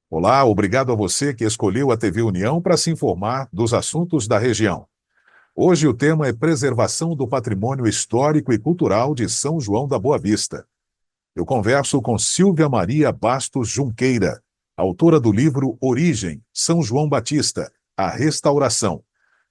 Olá, obrigado a você que escolheu a TV União para se informar dos assuntos da região. Hoje o tema é preservação do patrimônio histórico e cultural de São João da Boa Vista. Eu converso com Silvia Maria Bastos Junqueira, autora do livro Origem, São João Batista, a Restauração,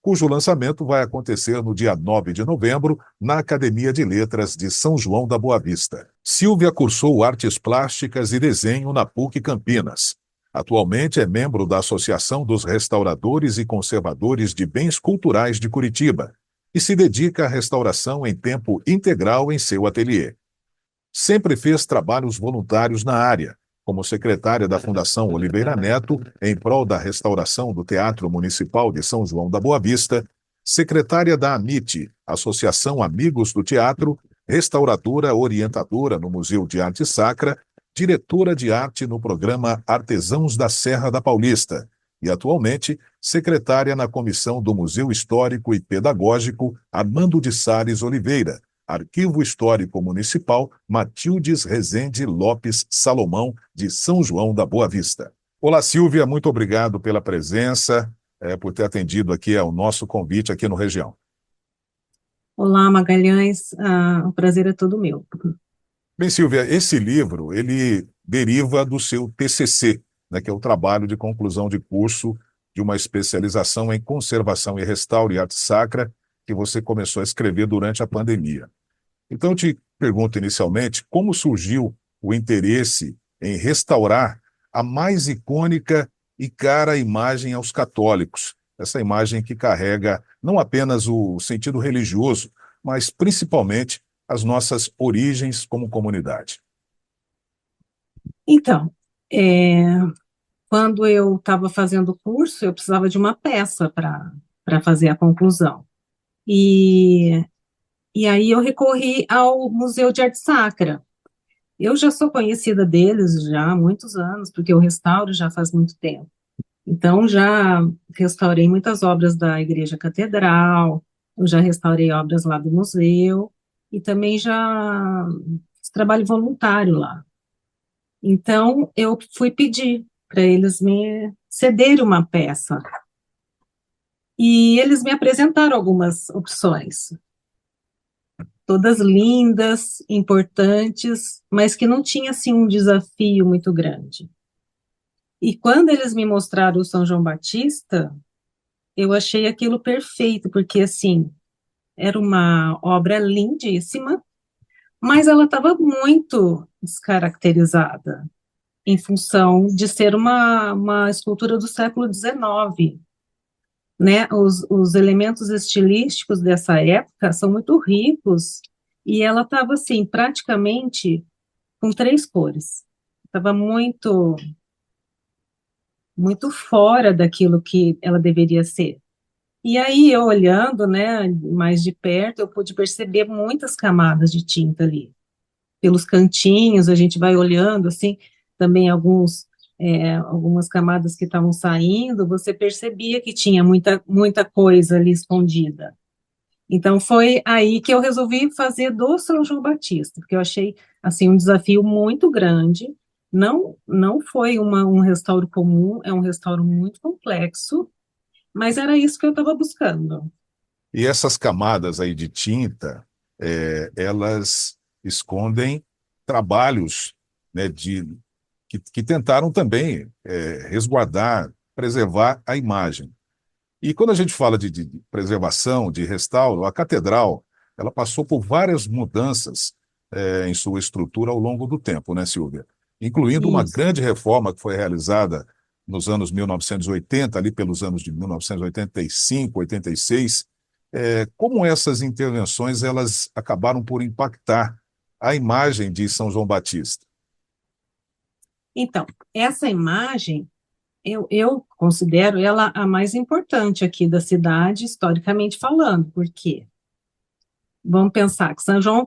cujo lançamento vai acontecer no dia 9 de novembro na Academia de Letras de São João da Boa Vista. Silvia cursou artes plásticas e desenho na PUC Campinas. Atualmente é membro da Associação dos Restauradores e Conservadores de Bens Culturais de Curitiba e se dedica à restauração em tempo integral em seu ateliê. Sempre fez trabalhos voluntários na área, como secretária da Fundação Oliveira Neto, em prol da restauração do Teatro Municipal de São João da Boa Vista, secretária da AMIT, Associação Amigos do Teatro, restauradora orientadora no Museu de Arte Sacra, diretora de arte no programa Artesãos da Serra da Paulista e, atualmente, secretária na comissão do Museu Histórico e Pedagógico Armando de Sales Oliveira, Arquivo Histórico Municipal Matildes Rezende Lopes Salomão, de São João da Boa Vista. Olá, Silvia, muito obrigado pela presença, por ter atendido aqui ao nosso convite aqui no Região. Olá, Magalhães, o prazer é todo meu. Bem, Silvia, esse livro, ele deriva do seu TCC, né, que é o trabalho de conclusão de curso de uma especialização em conservação e restauro e arte sacra, que você começou a escrever durante a pandemia. Então, eu te pergunto inicialmente, como surgiu o interesse em restaurar a mais icônica e cara imagem aos católicos? Essa imagem que carrega não apenas o sentido religioso, mas principalmente as nossas origens como comunidade. Então, é, quando eu estava fazendo o curso, eu precisava de uma peça para fazer a conclusão. E, e aí eu recorri ao Museu de Arte Sacra. Eu já sou conhecida deles já há muitos anos, porque eu restauro já faz muito tempo. Então, já restaurei muitas obras da Igreja Catedral, eu já restaurei obras lá do museu, e também já fiz trabalho voluntário lá. Então, eu fui pedir para eles me cederem uma peça. E eles me apresentaram algumas opções, todas lindas, importantes, mas que não tinha assim um desafio muito grande. E quando eles me mostraram o São João Batista, eu achei aquilo perfeito, porque assim, era uma obra lindíssima, mas ela estava muito descaracterizada, em função de ser uma escultura do século XIX, né? Os elementos estilísticos dessa época são muito ricos, e ela estava, assim, praticamente com três cores. Estava muito fora daquilo que ela deveria ser. E aí, eu olhando, né, mais de perto, eu pude perceber muitas camadas de tinta ali. Pelos cantinhos, a gente vai olhando, assim, também algumas camadas que estavam saindo, você percebia que tinha muita coisa ali escondida. Então, foi aí que eu resolvi fazer do São João Batista, porque eu achei, assim, um desafio muito grande. Não foi um restauro comum, é um restauro muito complexo, mas era isso que eu estava buscando. E essas camadas aí de tinta, elas escondem trabalhos, né, que tentaram também resguardar, preservar a imagem. E quando a gente fala de preservação, de restauro, a catedral, ela passou por várias mudanças em sua estrutura ao longo do tempo, né, Silvia? Incluindo uma Isso. grande reforma que foi realizada nos anos 1980, ali pelos anos de 1985, 86. Como essas intervenções elas acabaram por impactar a imagem de São João Batista? Então, essa imagem, eu considero ela a mais importante aqui da cidade, historicamente falando, porque vamos pensar que São João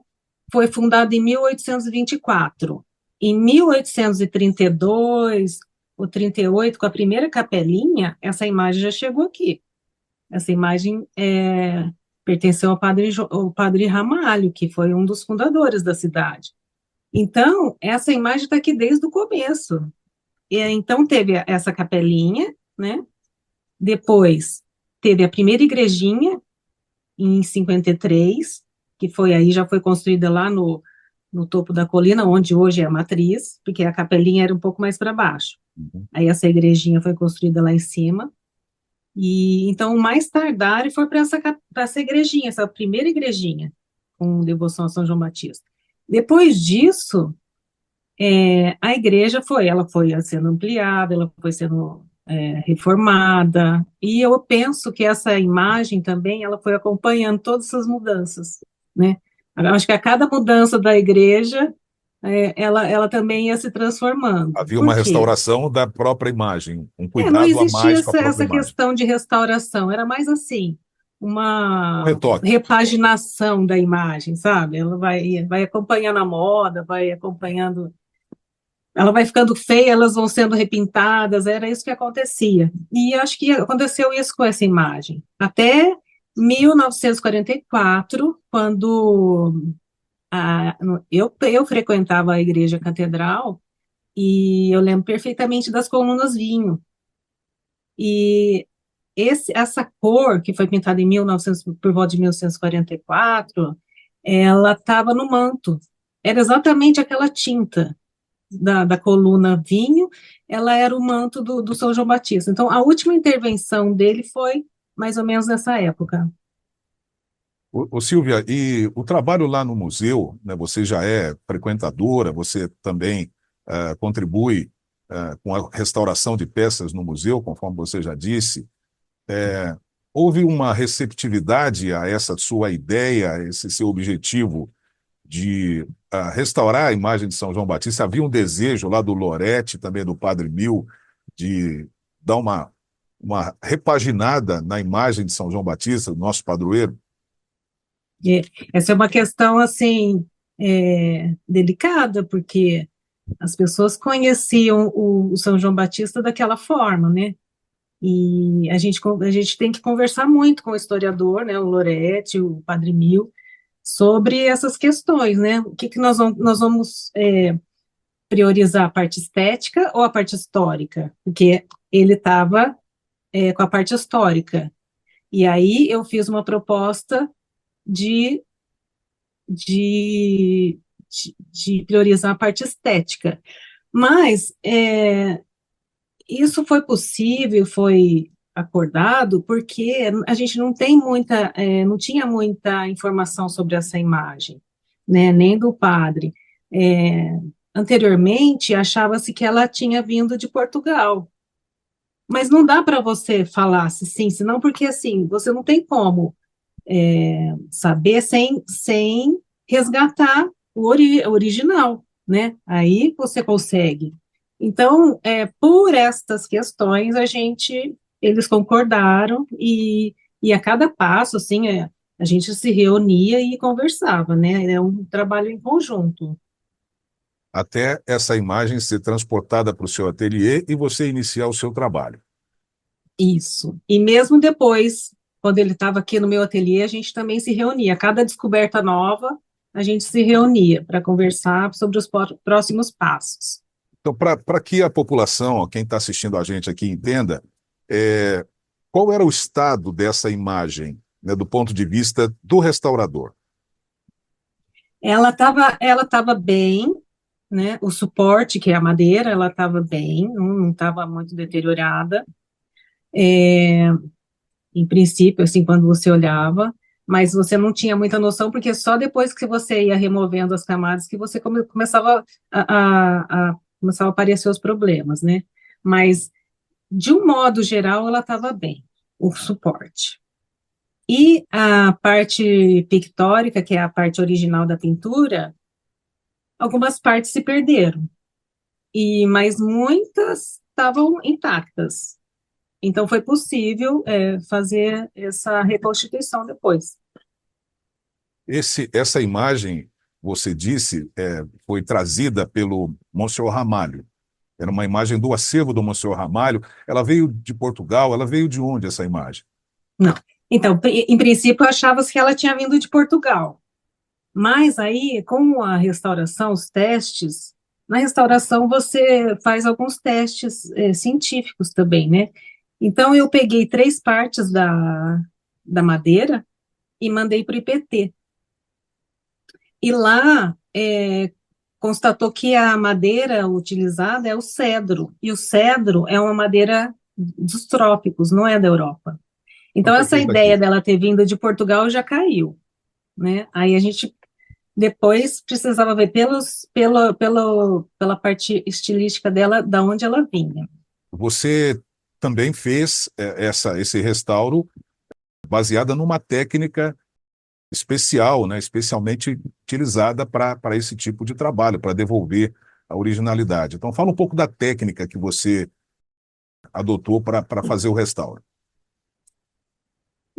foi fundado em 1824. Em 1832 ou 38, com a primeira capelinha, essa imagem já chegou aqui. Essa imagem pertenceu ao padre Ramalho, que foi um dos fundadores da cidade. Então, essa imagem está aqui desde o começo. Então teve essa capelinha, né? Depois teve a primeira igrejinha em 53, que foi aí, já foi construída lá no topo da colina, onde hoje é a matriz, porque a capelinha era um pouco mais para baixo. Uhum. Aí essa igrejinha foi construída lá em cima. E então o mais tardar foi para essa igrejinha, essa primeira igrejinha, com devoção a São João Batista. Depois disso, a igreja ela foi sendo ampliada, ela foi sendo reformada, e eu penso que essa imagem também, ela foi acompanhando todas essas mudanças, né? Eu acho que a cada mudança da igreja, ela também ia se transformando. Havia Por uma quê? restauração da própria imagem, um Não cuidado a existia mais com a própria essa imagem. questão de restauração, era mais assim, Um uma retoque. repaginação da imagem, sabe? Ela vai acompanhando a moda, vai acompanhando, ela vai ficando feia, elas vão sendo repintadas, era isso que acontecia. E acho que aconteceu isso com essa imagem. Até 1944, quando eu frequentava a igreja catedral, e eu lembro perfeitamente das colunas vinho. E essa cor, que foi pintada em 1900, por volta de 1944, ela estava no manto. Era exatamente aquela tinta da coluna vinho, ela era o manto do São João Batista. Então, a última intervenção dele foi mais ou menos nessa época. Silvia, e o trabalho lá no museu, né, você já é frequentadora, você também contribui com a restauração de peças no museu, conforme você já disse. Houve uma receptividade a essa sua ideia, a esse seu objetivo de restaurar a imagem de São João Batista? Havia um desejo lá do Loretti, também do Padre Mil, de dar uma repaginada na imagem de São João Batista, nosso padroeiro? E essa é uma questão, assim, delicada, porque as pessoas conheciam o São João Batista daquela forma, né? E a gente tem que conversar muito com o historiador, né, o Loretti, o Padre Mil, sobre essas questões, né? O que nós vamos priorizar, a parte estética ou a parte histórica? Porque ele estava com a parte histórica. E aí eu fiz uma proposta de, de, de priorizar a parte estética. Mas isso foi possível, foi acordado, porque a gente não tinha muita informação sobre essa imagem, né, nem do padre. É, Anteriormente, achava-se que ela tinha vindo de Portugal, mas não dá para você falar se sim, senão, porque assim, você não tem como saber sem resgatar o original, né? Aí você consegue. Então, por estas questões, eles concordaram e a cada passo, assim, a gente se reunia e conversava, né? É um trabalho em conjunto. Até essa imagem ser transportada para o seu ateliê e você iniciar o seu trabalho. Isso. E mesmo depois, quando ele estava aqui no meu ateliê, a gente também se reunia. Cada descoberta nova, a gente se reunia para conversar sobre os próximos passos. Então, para que a população, ó, quem está assistindo a gente aqui, entenda, é, qual era o estado dessa imagem, né, do ponto de vista do restaurador? Ela estava bem, né? O suporte, que é a madeira, ela estava bem, não estava muito deteriorada. Em princípio, assim, quando você olhava, mas você não tinha muita noção, porque só depois que você ia removendo as camadas que você começava começava a aparecer os problemas, né? Mas, de um modo geral, ela estava bem, o suporte. E a parte pictórica, que é a parte original da pintura, algumas partes se perderam, mas muitas estavam intactas. Então, foi possível fazer essa reconstituição depois. Essa imagem, você disse, foi trazida pelo Monsenhor Ramalho. Era uma imagem do acervo do Monsenhor Ramalho. Ela veio de Portugal, ela veio de onde essa imagem? Não. Então, em princípio, achava-se que ela tinha vindo de Portugal. Mas aí, com a restauração, os testes, na restauração você faz alguns testes científicos também, né? Então eu peguei 3 partes da madeira e mandei para o IPT. E lá constatou que a madeira utilizada é o cedro, e o cedro é uma madeira dos trópicos, não é da Europa. Então Então foi essa feito ideia aqui. dela ter vindo de Portugal já caiu, né? Aí a gente depois precisava ver pela parte estilística dela, da onde ela vinha. Você também fez esse restauro baseada numa técnica especial, né, especialmente utilizada para esse tipo de trabalho, para devolver a originalidade. Então, fala um pouco da técnica que você adotou para fazer o restauro.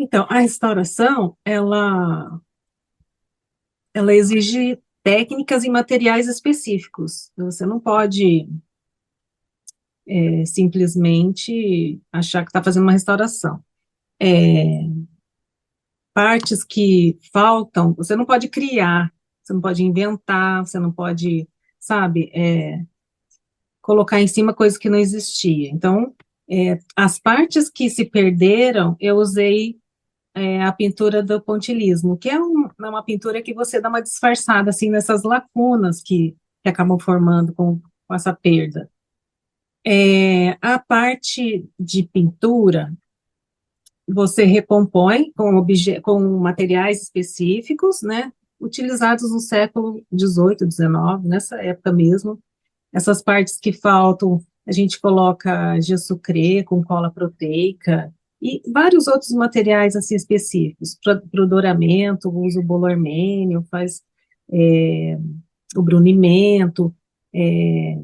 Então, a restauração, ela exige técnicas e materiais específicos. Você não pode simplesmente achar que está fazendo uma restauração. É, partes que faltam, você não pode criar, você não pode inventar, você não pode, sabe, colocar em cima coisas que não existia. Então, as partes que se perderam, eu usei a pintura do pontilhismo, que é uma pintura que você dá uma disfarçada assim nessas lacunas que acabam formando com essa perda. A parte de pintura, você recompõe com materiais específicos, né, utilizados no século XVIII, XIX, nessa época mesmo. Essas partes que faltam, a gente coloca gesso crê com cola proteica e vários outros materiais assim específicos. Para o douramento, usa o bolo armênio, faz o brunimento, é,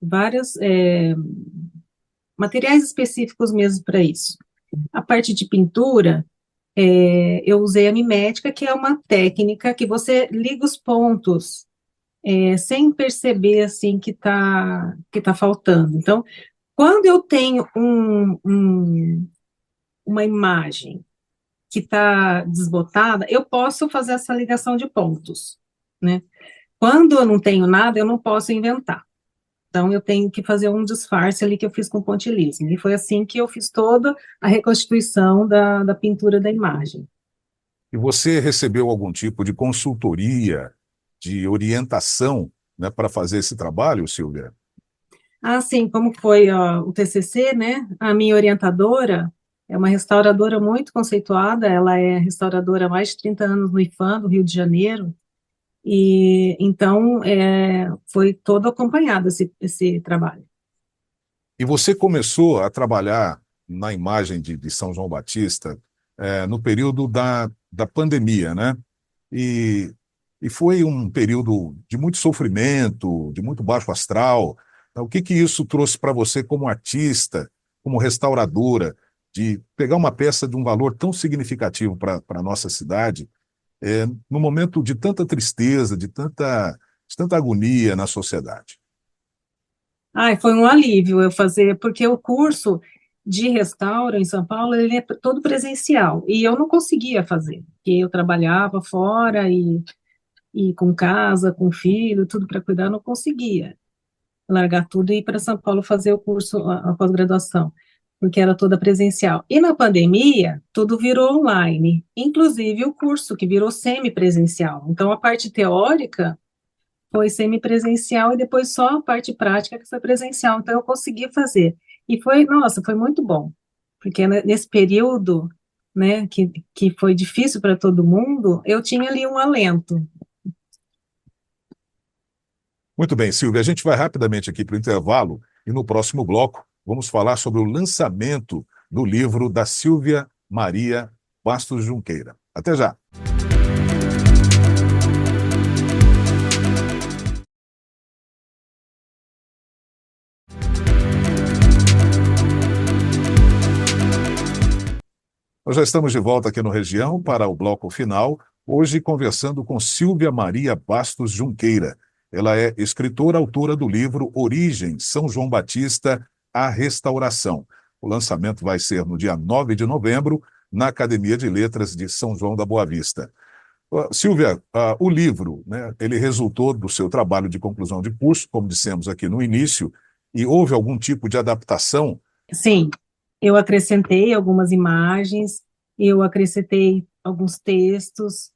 vários materiais específicos mesmo para isso. A parte de pintura, eu usei a mimética, que é uma técnica que você liga os pontos sem perceber assim que tá faltando. Então, quando eu tenho uma imagem que está desbotada, eu posso fazer essa ligação de pontos, né? Quando eu não tenho nada, eu não posso inventar. Então, eu tenho que fazer um disfarce ali que eu fiz com pontilhismo. E foi assim que eu fiz toda a reconstituição da pintura da imagem. E você recebeu algum tipo de consultoria, de orientação, né, para fazer esse trabalho, Silvia? Assim, como foi ó, o TCC, né? A minha orientadora é uma restauradora muito conceituada, ela é restauradora há mais de 30 anos no IFAM, do Rio de Janeiro, e então foi todo acompanhado esse trabalho. E você começou a trabalhar na imagem de São João Batista no período da pandemia, né? E, e foi um período de muito sofrimento, de muito baixo astral. O que que isso trouxe para você como artista, como restauradora, de pegar uma peça de um valor tão significativo para a nossa cidade, no momento de tanta tristeza, de tanta agonia na sociedade? Ai, foi um alívio eu fazer, porque o curso de restauro em São Paulo, ele é todo presencial, e eu não conseguia fazer, porque eu trabalhava fora e com casa, com filho, tudo para cuidar, eu não conseguia largar tudo e ir para São Paulo fazer o curso, a pós-graduação, porque era toda presencial. E na pandemia, tudo virou online, inclusive o curso, que virou semipresencial. Então, a parte teórica foi semipresencial e depois só a parte prática que foi presencial. Então, eu consegui fazer. E foi, nossa, foi muito bom, porque nesse período, né, que foi difícil para todo mundo, eu tinha ali um alento. Muito bem, Silvia, a gente vai rapidamente aqui para o intervalo e no próximo bloco vamos falar sobre o lançamento do livro da Silvia Maria Bastos Junqueira. Até já. Nós já estamos de volta aqui no Região para o bloco final, hoje conversando com Silvia Maria Bastos Junqueira. Ela é escritora, autora do livro Origem, São João Batista, a Restauração. O lançamento vai ser no dia 9 de novembro, na Academia de Letras de São João da Boa Vista. Silvia, o livro, né, ele resultou do seu trabalho de conclusão de curso, como dissemos aqui no início, e houve algum tipo de adaptação? Sim, eu acrescentei algumas imagens, eu acrescentei alguns textos.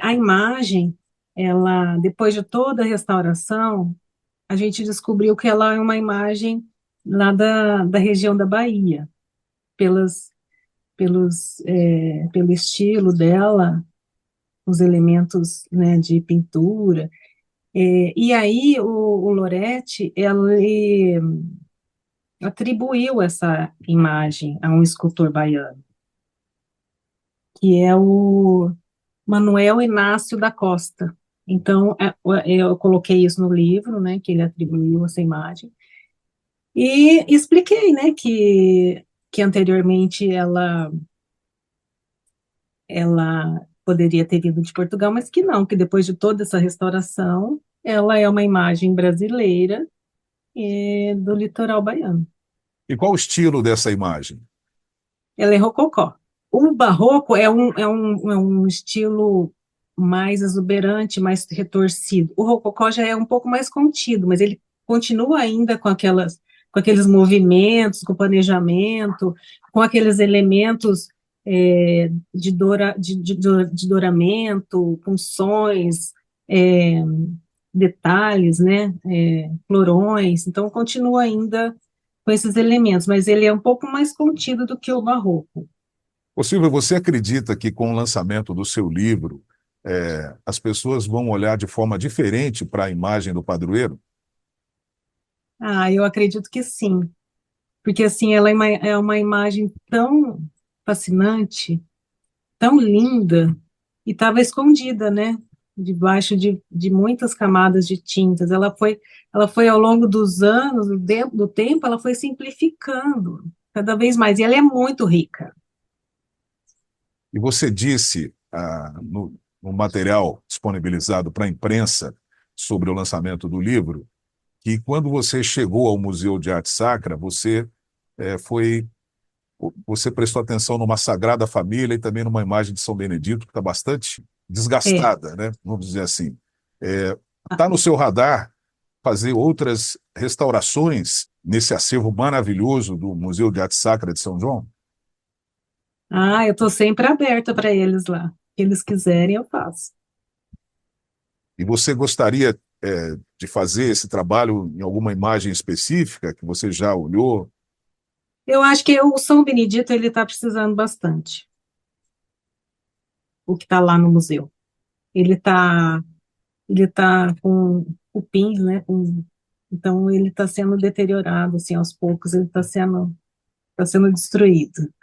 A imagem, ela, depois de toda a restauração, a gente descobriu que ela é uma imagem lá da região da Bahia, pelo estilo dela, os elementos, né, de pintura. E aí o Loretti, ele atribuiu essa imagem a um escultor baiano, que é o Manuel Inácio da Costa. Então, eu coloquei isso no livro, né, que ele atribuiu essa imagem, e expliquei, né, que anteriormente ela poderia ter vindo de Portugal, mas que não, que depois de toda essa restauração, ela é uma imagem brasileira do litoral baiano. E qual o estilo dessa imagem? Ela é rococó. O barroco é um estilo mais exuberante, mais retorcido. O rococó já é um pouco mais contido, mas ele continua ainda com aqueles movimentos, com planejamento, com aqueles elementos de douramento, funções, é, detalhes, né, florões. Então, continua ainda com esses elementos, mas ele é um pouco mais contido do que o barroco. Ô, Silvia, você acredita que com o lançamento do seu livro, as pessoas vão olhar de forma diferente para a imagem do padroeiro? Ah, eu acredito que sim, porque assim, ela é uma imagem tão fascinante, tão linda, e estava escondida, né, debaixo de muitas camadas de tintas. Ela foi ao longo dos anos, do tempo, ela foi simplificando cada vez mais, e ela é muito rica. E você disse no material disponibilizado para a imprensa sobre o lançamento do livro que quando você chegou ao Museu de Arte Sacra, eh, foi, você prestou atenção numa Sagrada Família e também numa imagem de São Benedito que está bastante É. desgastada, né? Vamos dizer assim. Está no seu radar fazer outras restaurações nesse acervo maravilhoso do Museu de Arte Sacra de São João? Ah, eu estou sempre aberta para eles lá. Se eles quiserem, eu faço. E você gostaria, de fazer esse trabalho em alguma imagem específica que você já olhou? Eu acho que o São Benedito ele está precisando bastante. O que está lá no museu. Ele tá com cupins, né? Então ele está sendo deteriorado assim aos poucos. Ele está sendo destruído.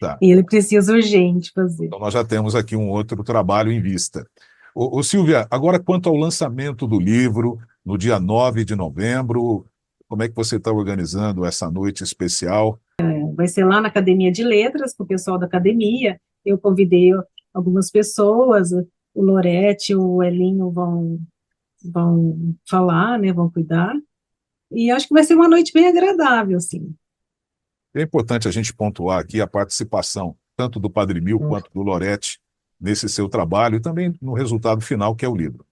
Tá. E ele precisa urgente fazer. Então nós já temos aqui um outro trabalho em vista. Silvia, agora quanto ao lançamento do livro, no dia 9 de novembro, como é que você está organizando essa noite especial? Vai ser lá na Academia de Letras, com o pessoal da academia. Eu convidei algumas pessoas. O Lorete, o Elinho vão falar, né, vão cuidar, e acho que vai ser uma noite bem agradável, assim. É importante a gente pontuar aqui a participação tanto do Padre Mil quanto do Loretti nesse seu trabalho e também no resultado final, que é o livro.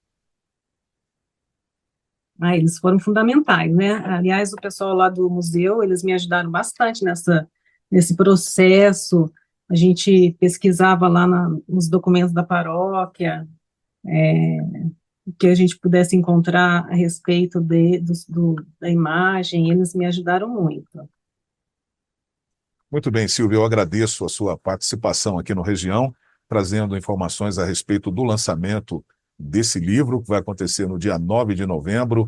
Ah, eles foram fundamentais, né? Aliás, o pessoal lá do museu, eles me ajudaram bastante nesse processo. A gente pesquisava lá nos documentos da paróquia, o que a gente pudesse encontrar a respeito da imagem, eles me ajudaram muito. Muito bem, Silvia, eu agradeço a sua participação aqui no Região, trazendo informações a respeito do lançamento desse livro, que vai acontecer no dia 9 de novembro,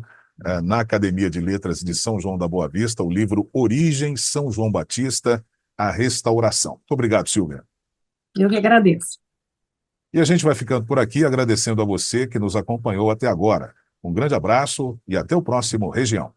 na Academia de Letras de São João da Boa Vista, o livro Origem São João Batista, a Restauração. Muito obrigado, Silvia. Eu que agradeço. E a gente vai ficando por aqui, agradecendo a você que nos acompanhou até agora. Um grande abraço e até o próximo Região.